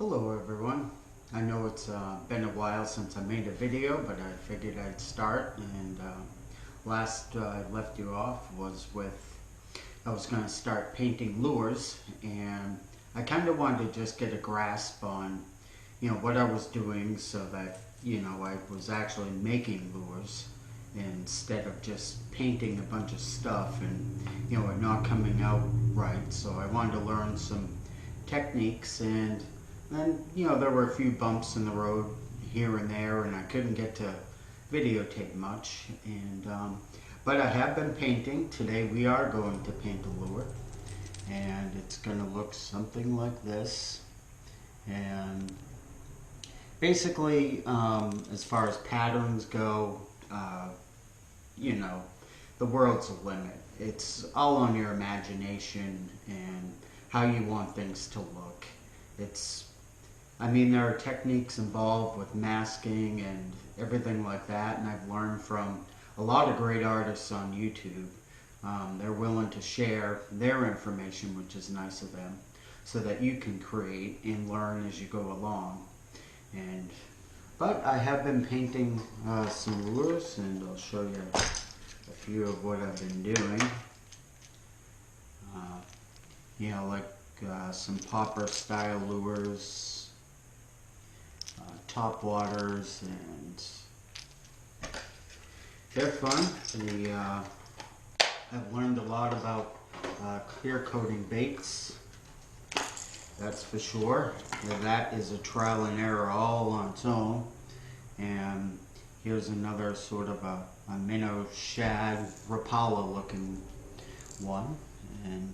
Hello everyone. I know it's been a while since I made a video, but I figured I'd start. And last I left you off was with I was going to start painting lures, and I kind of wanted to just get a grasp on what I was doing, so that I was actually making lures instead of just painting a bunch of stuff and it not coming out right. So I wanted to learn some techniques, and then there were a few bumps in the road here and there, and I couldn't get to videotape much. And but I have been painting. Today we are going to paint a lure, and it's going to look something like this. And basically, as far as patterns go, the world's a limit. It's all on your imagination and how you want things to look. There are techniques involved with masking and everything like that, and I've learned from a lot of great artists on YouTube. They're willing to share their information, which is nice of them, so that you can create and learn as you go along. But I have been painting some lures, and I'll show you a few of what I've been doing. Some popper style lures, top waters, and they're fun. I've learned a lot about clear coating baits, that's for sure. That is a trial and error all on its own. And here's another sort of a minnow shad rapala looking one. And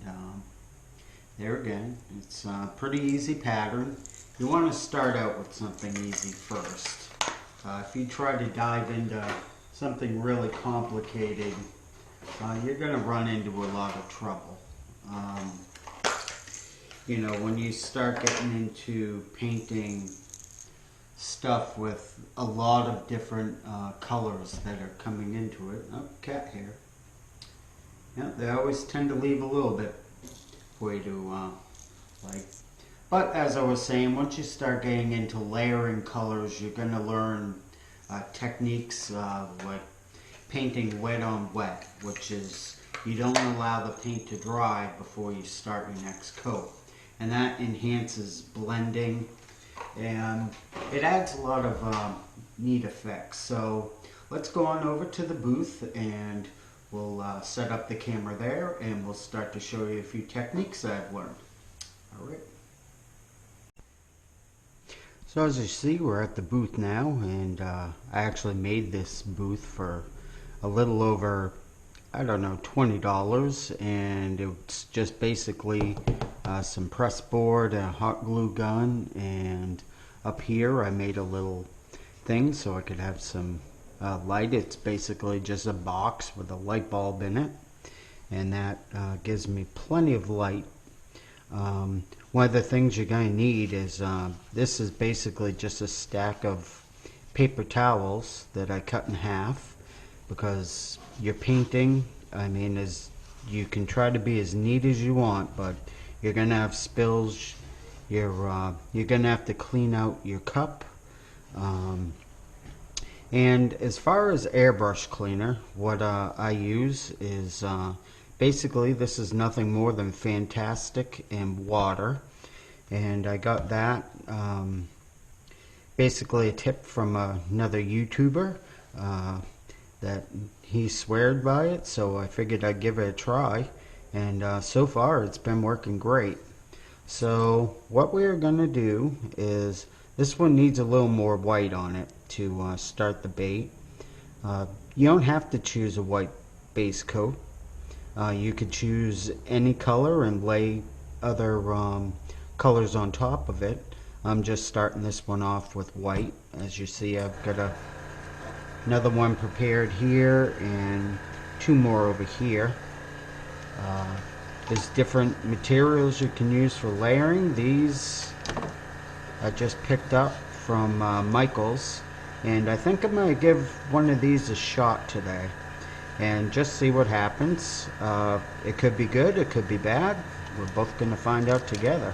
there again, it's a pretty easy pattern. You want to start out with something easy first. If you try to dive into something really complicated, you're going to run into a lot of trouble. When you start getting into painting stuff with a lot of different colors that are coming into it. Oh, cat hair. Yeah, they always tend to leave a little bit for you to like. But as I was saying, once you start getting into layering colors, you're going to learn techniques like painting wet on wet, which is you don't allow the paint to dry before you start your next coat. And that enhances blending, and it adds a lot of neat effects. So let's go on over to the booth, and we'll set up the camera there, and we'll start to show you a few techniques that I've learned. All right. So as you see, we're at the booth now, and I actually made this booth for a little over, I don't know, $20, and it's just basically some press board, a hot glue gun, and up here I made a little thing so I could have some light. It's basically just a box with a light bulb in it, and that gives me plenty of light. One of the things you're going to need is this is basically just a stack of paper towels that I cut in half, because you're painting, you can try to be as neat as you want, but you're going to have spills. You're going to have to clean out your cup. And as far as airbrush cleaner, what I use is basically, this is nothing more than Fantastic and water. And I got that basically a tip from another YouTuber that he sweared by it, so I figured I'd give it a try. And so far it's been working great. So what we're going to do is, this one needs a little more white on it to start the bait. You don't have to choose a white base coat. You could choose any color and lay other colors on top of it. I'm just starting this one off with white. As you see, I've got another one prepared here and two more over here. There's different materials you can use for layering. These I just picked up from Michael's, and I think I'm going to give one of these a shot today and just see what happens. It could be good, it could be bad. We're both going to find out together.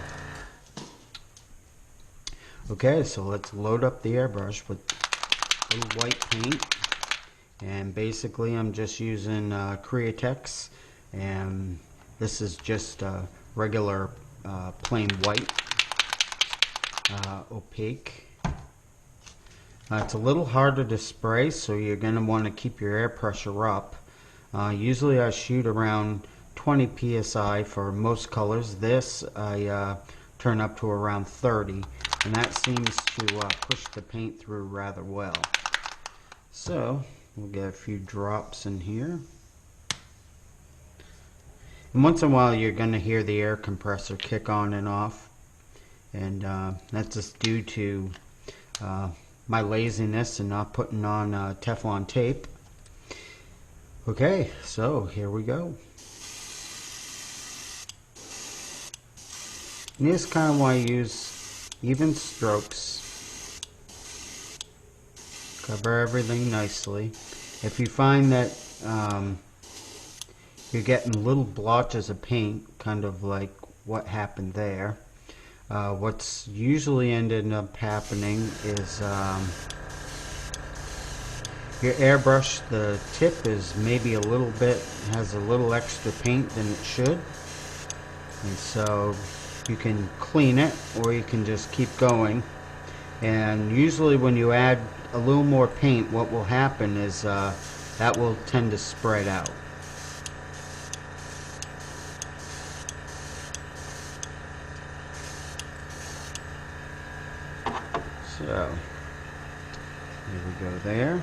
Okay, so let's load up the airbrush with a little white paint. And basically I'm just using Createx, and this is just regular plain white, opaque. It's a little harder to spray, so you're going to want to keep your air pressure up. Usually I shoot around 20 psi for most colors. This I turn up to around 30, and that seems to push the paint through rather well. So we'll get a few drops in here. And once in a while you're going to hear the air compressor kick on and off, and that's just due to my laziness and not putting on Teflon tape. Okay, so here we go. And you just kind of want to use even strokes. Cover everything nicely. If you find that you're getting little blotches of paint, kind of like what happened there, what's usually ended up happening is your airbrush, the tip is maybe a little bit, has a little extra paint than it should, and so you can clean it or you can just keep going. And usually when you add a little more paint, what will happen is that will tend to spread out. So here we go there,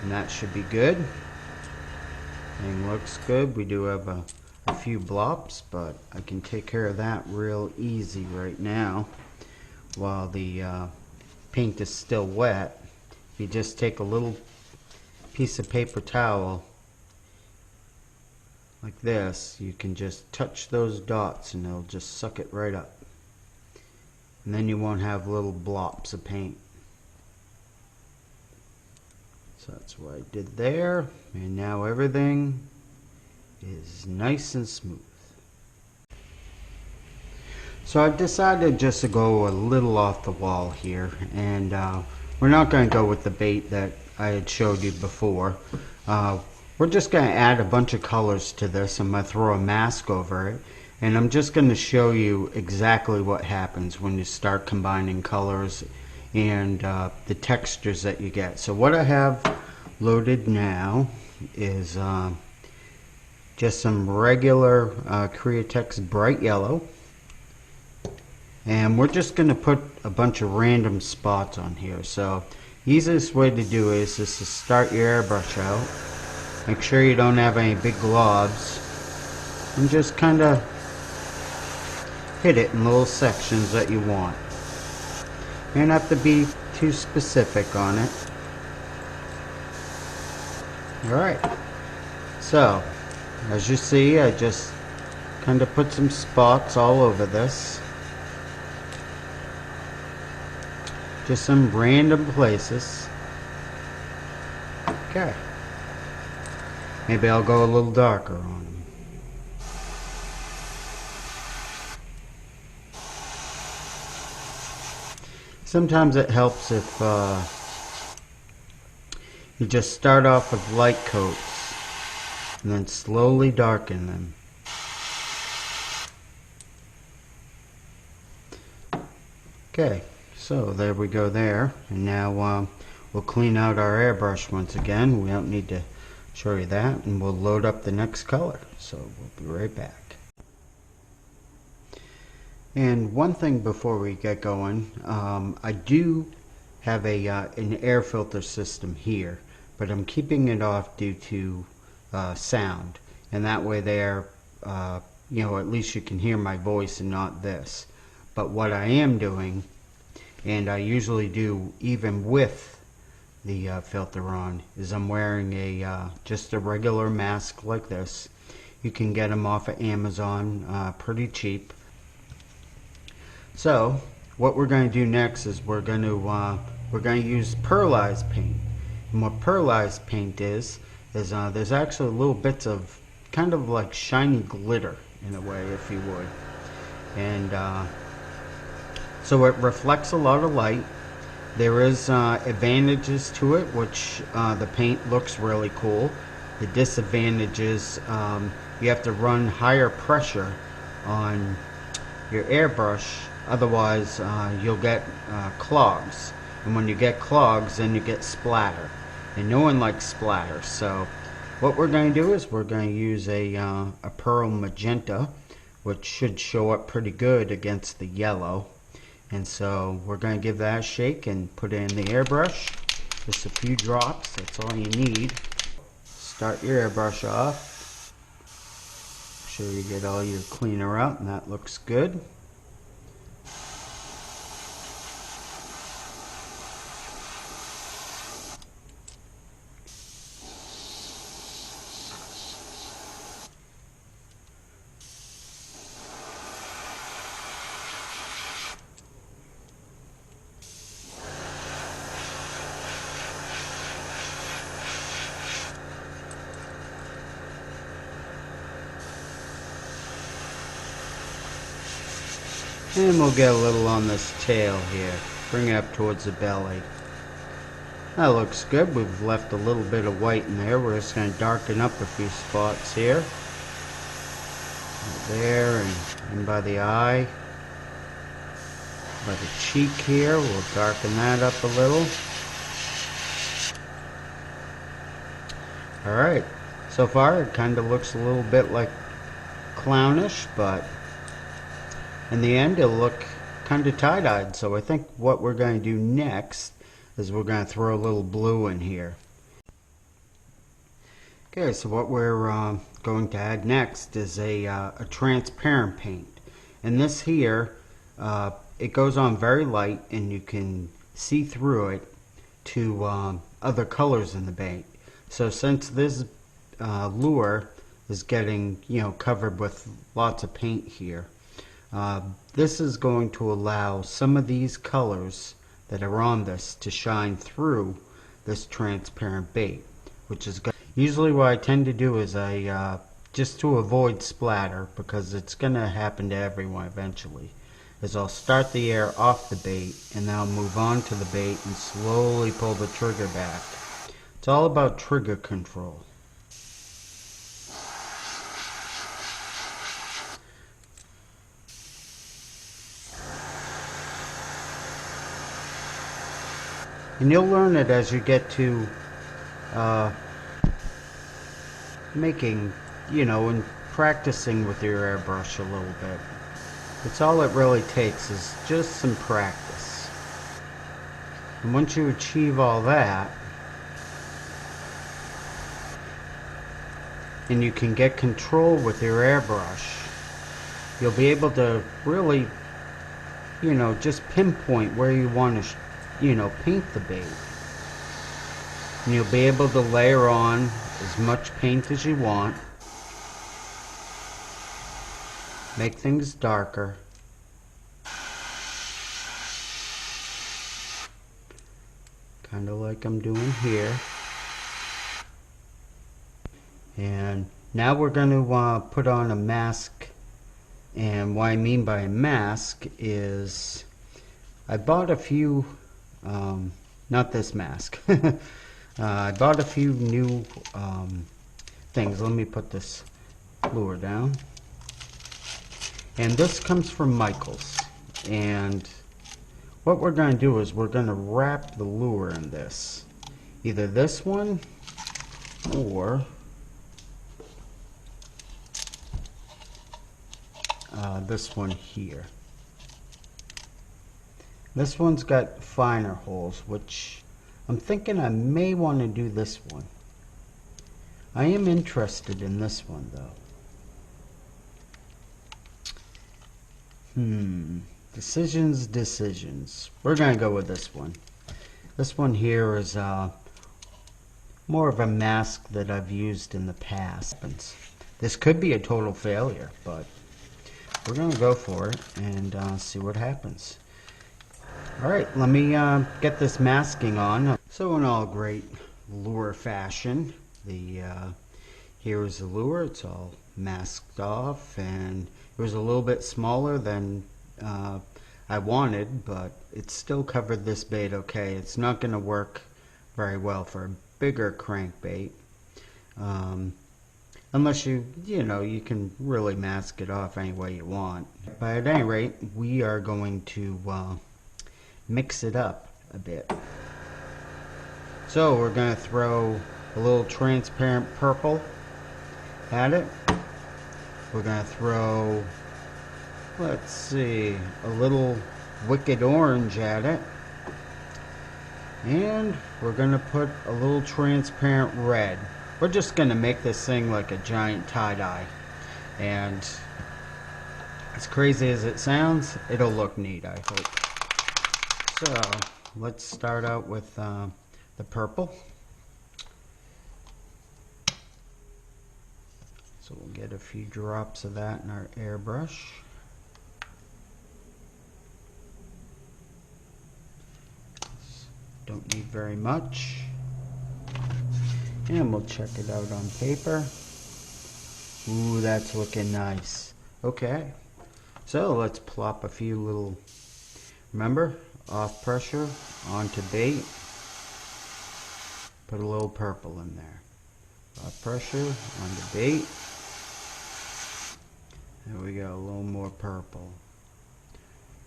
and that should be good. Thing looks good. We do have a few blobs, but I can take care of that real easy right now while the paint is still wet. If you just take a little piece of paper towel like this, you can just touch those dots and it'll just suck it right up. And then you won't have little blobs of paint. So that's what I did there, and now everything is nice and smooth. So I've decided just to go a little off the wall here, and we're not going to go with the bait that I had showed you before. We're just going to add a bunch of colors to this. I'm going to throw a mask over it, and I'm just going to show you exactly what happens when you start combining colors and the textures that you get. So what I have loaded now is just some regular Createx bright yellow, and we're just going to put a bunch of random spots on here. So easiest way to do is just to start your airbrush out, make sure you don't have any big globs, and just kind of hit it in little sections that you want. You don't have to be too specific on it. Alright, so as you see, I just kind of put some spots all over this. Just some random places. Okay. Maybe I'll go a little darker on them. Sometimes it helps if you just start off with light coats and then slowly darken them. Okay, so there we go there. And now we'll clean out our airbrush once again. We don't need to show you that, and we'll load up the next color. So we'll be right back. And one thing before we get going, I do have an air filter system here, but I'm keeping it off due to sound, and that way there, you know, at least you can hear my voice and not this. But what I am doing, and I usually do even with the filter on, is I'm wearing just a regular mask like this. You can get them off of Amazon pretty cheap. So what we're going to do next is we're going to use pearlized paint. And what pearlized paint is there's actually little bits of kind of like shiny glitter in a way, if you would. And So it reflects a lot of light. There is advantages to it, which the paint looks really cool. The disadvantages, you have to run higher pressure on your airbrush, otherwise you'll get clogs. And when you get clogs, then you get splatter. And no one likes splatter. So what we're going to do is we're going to use a pearl magenta, which should show up pretty good against the yellow. And so we're going to give that a shake and put it in the airbrush. Just a few drops, that's all you need. Start your airbrush off. Make sure you get all your cleaner out, and that looks good. And we'll get a little on this tail here. Bring it up towards the belly. That looks good. We've left a little bit of white in there. We're just going to darken up a few spots here. Right there and by the eye. By the cheek here. We'll darken that up a little. Alright. So far it kind of looks a little bit like clownish, but in the end it'll look kind of tie-dyed. So I think what we're going to do next is we're going to throw a little blue in here. Okay, so what we're going to add next is a transparent paint. And this here, it goes on very light and you can see through it to other colors in the paint. So since this lure is getting, covered with lots of paint here, this is going to allow some of these colors that are on this to shine through this transparent bait, which is good. Usually what I tend to do is I just to avoid splatter, because it's going to happen to everyone eventually, is I'll start the air off the bait and then I'll move on to the bait and slowly pull the trigger back. It's all about trigger control. And you'll learn it as you get to making, and practicing with your airbrush a little bit. It's all it really takes is just some practice. And once you achieve all that, and you can get control with your airbrush, you'll be able to really, just pinpoint where you want to paint the bait. And you'll be able to layer on as much paint as you want. Make things darker. Kind of like I'm doing here. And now we're going to put on a mask. And what I mean by a mask is I bought a few, not this mask. I bought a few new things. Let me put this lure down. And this comes from Michael's. And what we're going to do is we're going to wrap the lure in this. Either this one or this one here. This one's got finer holes, which I'm thinking I may want to do this one. I am interested in this one though. Decisions. We're going to go with this one. This one here is more of a mask that I've used in the past. This could be a total failure, but we're going to go for it and see what happens. Alright, let me get this masking on. So in all great lure fashion, here is the lure. It's all masked off, and it was a little bit smaller than I wanted, but it still covered this bait okay. It's not going to work very well for a bigger crankbait. Unless you can really mask it off any way you want. But at any rate, we are going to mix it up a bit. So we're going to throw a little transparent purple at it. We're going to throw, let's see, a little wicked orange at it. And we're going to put a little transparent red. We're just going to make this thing like a giant tie-dye. And as crazy as it sounds, it'll look neat, I hope. So let's start out with the purple. So we'll get a few drops of that in our airbrush. Don't need very much. And we'll check it out on paper. Ooh, that's looking nice. Okay, so let's plop a few little, remember, off pressure onto bait. Put a little purple in there. Off pressure onto bait. There we go, a little more purple.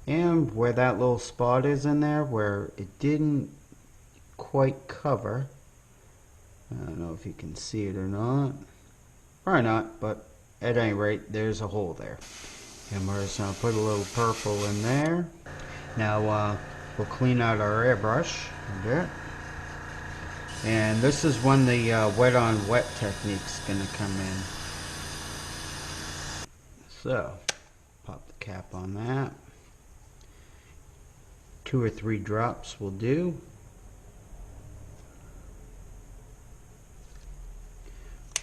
And where that little spot is in there, where it didn't quite cover, I don't know if you can see it or not. Probably not, but at any rate, there's a hole there. And we're just going to put a little purple in there. Now we'll clean out our airbrush a bit. And this is when the wet on wet technique's going to come in. So, pop the cap on that. 2 or 3 drops will do.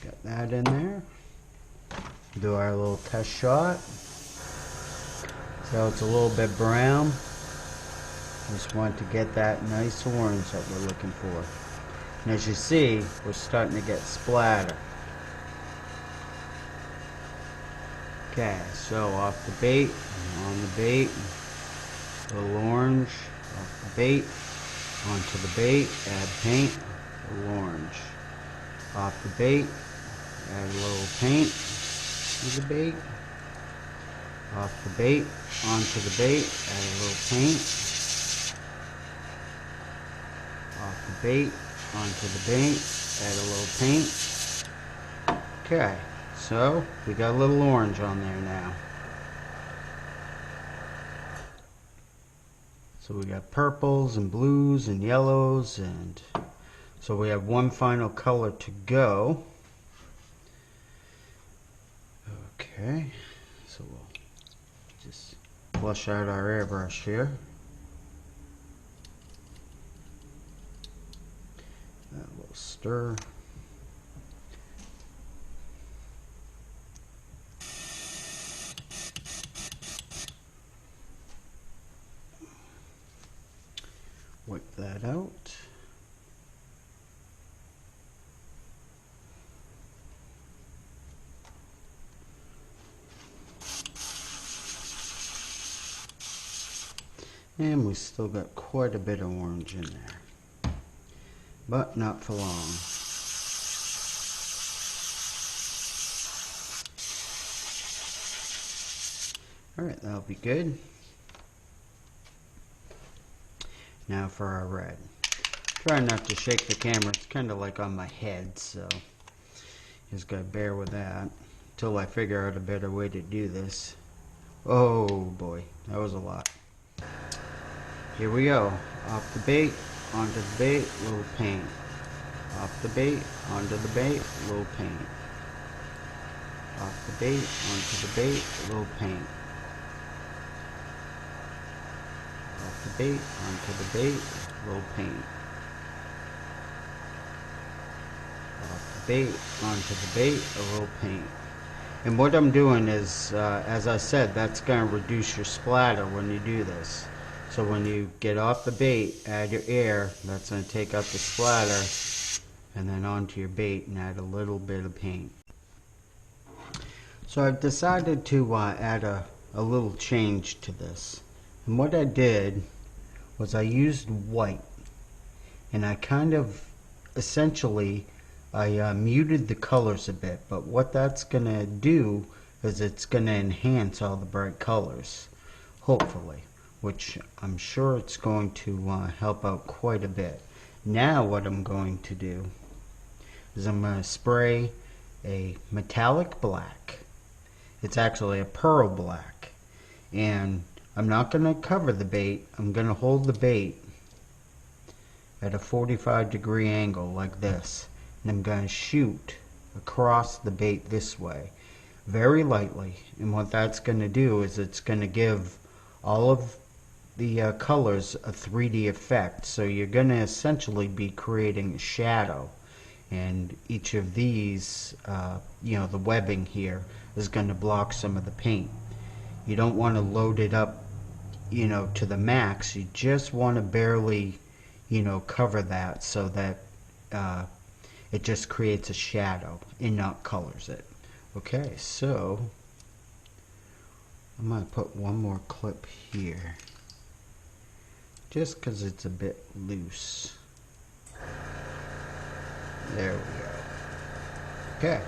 Got that in there. Do our little test shot. So it's a little bit brown. Just want to get that nice orange that we're looking for. And as you see, we're starting to get splatter. Okay, so off the bait, on the bait, a little orange, off the bait, onto the bait, add paint, a little orange. Off the bait, add a little paint to the bait. Off the bait, onto the bait, add a little paint. Off the bait, onto the bait, add a little paint. Okay, so we got a little orange on there now. So we got purples and blues and yellows, and so we have one final color to go. Okay, so we'll just flush out our airbrush here. A little stir. Wipe that out. And we still got quite a bit of orange in there, but not for long. Alright, that'll be good. Now for our red. Try not to shake the camera, it's kind of like on my head, so just gotta bear with that until I figure out a better way to do this. Oh boy, that was a lot. Here we go. Off the bait, onto the bait, little paint. Off the bait, onto the bait, little paint. Off the bait, onto the bait, little paint. Off the bait, onto the bait, little paint. Off the bait, onto the bait, a little paint. And what I'm doing is, as I said, that's going to reduce your splatter when you do this. So when you get off the bait, add your air, that's going to take up the splatter, and then onto your bait and add a little bit of paint. So I've decided to add a little change to this. And what I did was I used white, and I kind of essentially I muted the colors a bit, but what that's gonna do is it's gonna enhance all the bright colors, hopefully, which I'm sure it's going to help out quite a bit. Now what I'm going to do is I'm going to spray a metallic black. It's actually a pearl black, and I'm not going to cover the bait. I'm going to hold the bait at a 45-degree angle like this, and I'm going to shoot across the bait this way very lightly. And what that's going to do is it's going to give all of the colors a 3D effect. So you're going to essentially be creating a shadow, and each of these the webbing here is going to block some of the paint. You don't want to load it up to the max. You just want to barely cover that, so that it just creates a shadow and not colors it. Okay, so I'm going to put one more clip here just because it's a bit loose. There we go. Okay,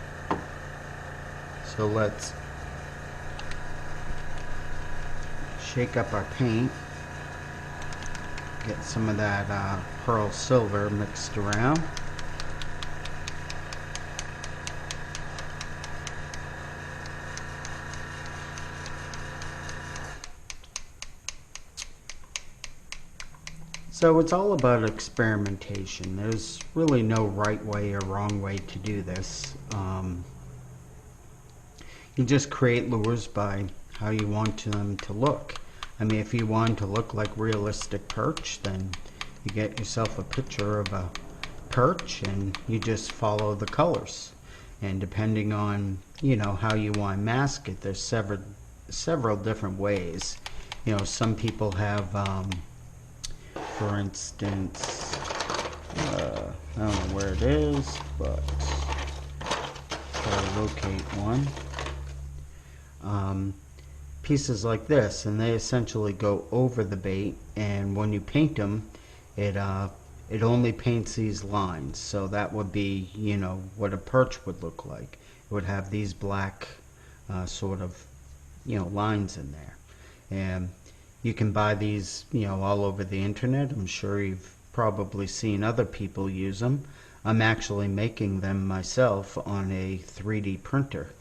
so let's shake up our paint, get some of that pearl silver mixed around. So it's all about experimentation. There's really no right way or wrong way to do this. You just create lures by how you want them to look. I mean, if you want to look like realistic perch, then you get yourself a picture of a perch and you just follow the colors. And depending on how you want to mask it, there's several different ways. Some people have for instance, I don't know where it is, but try to locate one. Pieces like this, and they essentially go over the bait, and when you paint them, it only paints these lines. So that would be what a perch would look like. It would have these black sort of lines in there, and you can buy these all over the internet. I'm sure you've probably seen other people use them. I'm actually making them myself on a 3D printer.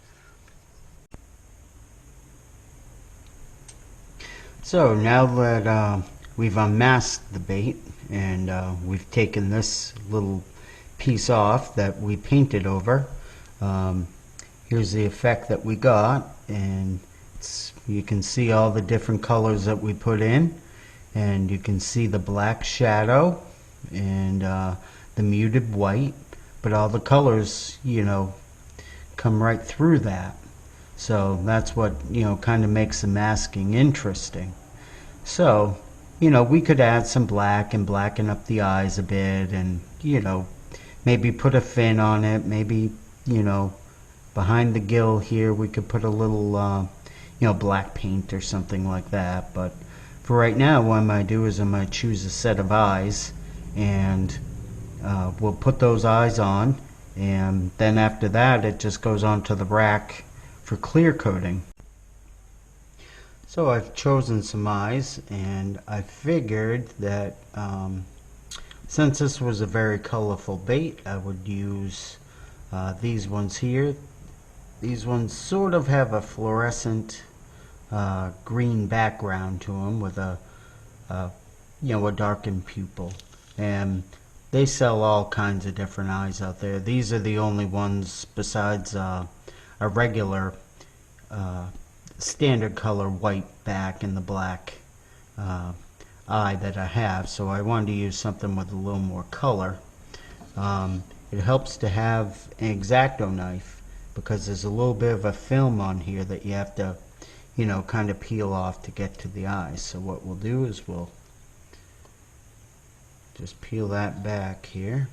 So now that we've unmasked the bait and we've taken this little piece off that we painted over, here's the effect that we got, and you can see all the different colors that we put in, and you can see the black shadow and the muted white, but all the colors come right through that. So that's what kind of makes the masking interesting. So we could add some black and blacken up the eyes a bit, and maybe put a fin on it. Maybe behind the gill here we could put a little black paint or something like that. But for right now, what I'm going to do is I'm going to choose a set of eyes, and we'll put those eyes on, and then after that it just goes on to the rack for clear coating. So I've chosen some eyes, and I figured that since this was a very colorful bait, I would use these ones here. These ones sort of have a fluorescent green background to them with a darkened pupil, and they sell all kinds of different eyes out there. These are the only ones besides a regular standard color white back and the black eye that I have, so I wanted to use something with a little more color. It helps to have an X-Acto knife, because there's a little bit of a film on here that you have to kind of peel off to get to the eyes. So what we'll do is we'll just peel that back here.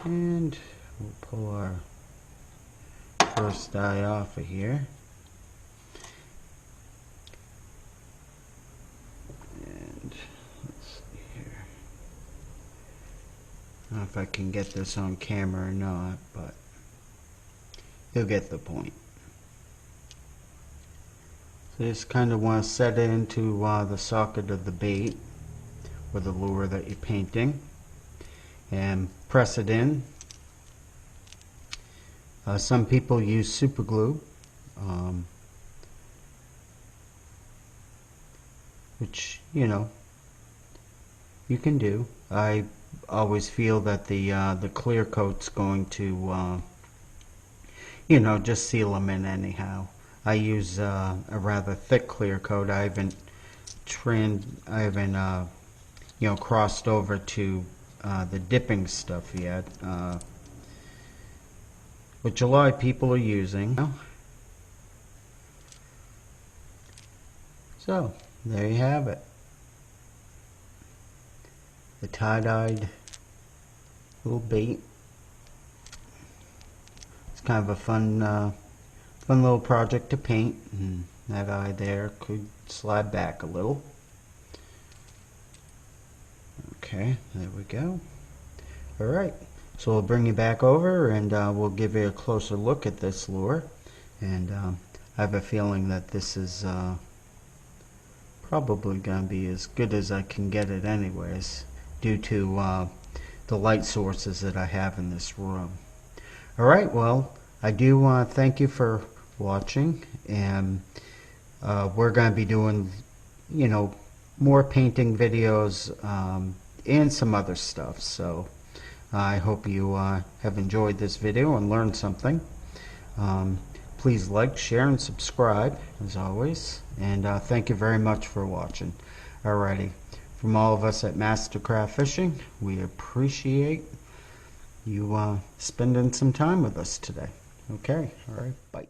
And we'll pull our first eye off of here. And let's see here. I don't know if I can get this on camera or not, but you'll get the point. So you just kind of want to set it into the socket of the bait or the lure that you're painting and press it in. Some people use super glue, which, you know, you can do. I always feel that the clear coat's going to, you know, just seal them in anyhow. I use a rather thick clear coat. I haven't you know, crossed over to the dipping stuff yet, which a lot of people are using. So there you have it, the tie-dyed little bait. It's kind of a fun little project to paint, and that eye there could slide back a little. Okay, there we go. Alright, so we'll bring you back over and we'll give you a closer look at this lure. And I have a feeling that this is probably going to be as good as I can get it anyways, due to the light sources that I have in this room. Alright, well, I do want to thank you for watching, and we're going to be doing, you know, more painting videos and some other stuff. So I hope you have enjoyed this video and learned something. Please like, share, and subscribe as always, and thank you very much for watching. Alrighty, from all of us at Mastercraft Fishing, we appreciate you spending some time with us today. Okay, alright, bye.